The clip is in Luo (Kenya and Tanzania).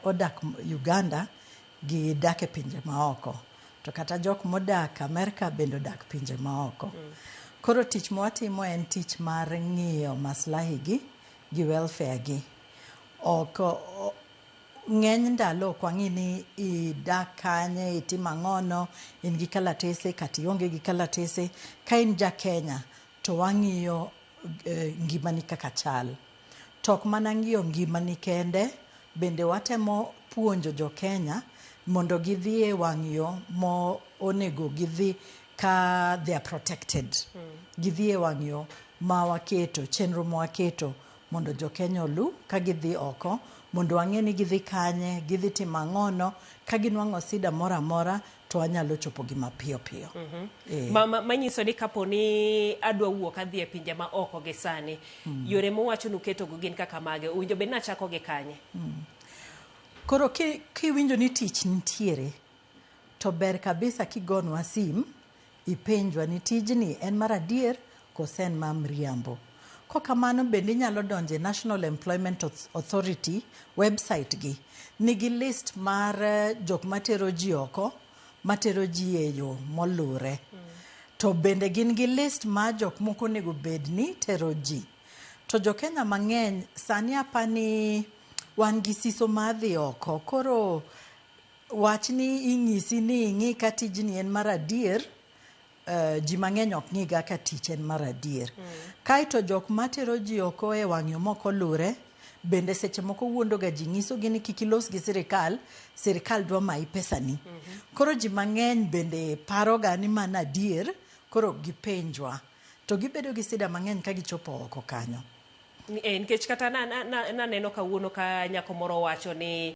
odak Uganda gi dak e pinje maoko. To kata jok modak Amerika bende odak pinje maoko. Koro tich mwatimo en tich mar ng'iyo maslahi gi welfare gi. Ng'eny ndalo ok wang'i ni idak kanye, itimo ang'ono, in gi kalatese kata ionge gi kalatese. Ka in ja Kenya to wang'iyo ngimani kaka chal. Tok mana ng'iyo ngimani kende, bende watemo puonjo jo Kenya mondo gidhi e wang' yo mo onego gidhi ka they are protected. Gidhi e wang' yo ma waketo, chenro ma waketo mondo jo Kenya olu ka gidhi oko, mondo wang'e ni gidhi kanye, gidhi timo ang'ono, ka ginwang'o sida moro amora to wanyalo chopo gi mapiyo piyo. Manyiso ni kapo ni adwa wuok adhi e pinje ma oko gi sani, yore mowacho nuketo go gin kaka mage, uwinjo bed nachako gi kanye? Koro kiwinjo ni tich nitiere, to ber kabisa kigonwa sim, ipenjwa ni tijni en mar adier kose en mar mriambo. Kokamano bende inyalo donje National Employment Authority website gi. Nigi list mar jok matero ji oko, matero ji e yo molure. To bende gin gi list ma jok moko nego bed ni tero ji. To jo Kenya mang'eny sani apani wan gi siso madhi oko. Koro wach ni ing'isi ni ing'i ka tijni en mar adier, ji mang'eny ok ng'iga ka tich en mar adier. Kaeto jok matero ji oko e wang' yo moko lure, bende seche moko wuondo ga ji, ng'iso gi ni kik ilos gi sirikal, sirikal dwa mayi pesani. Koro ji mang'eny bende paro ga ni mana adier, koro gipenjwa. To gibedo gi sida mang'eny ka gichopo oko kanyo. Nikech kata naneno kawuono ka nyako moro wacho ni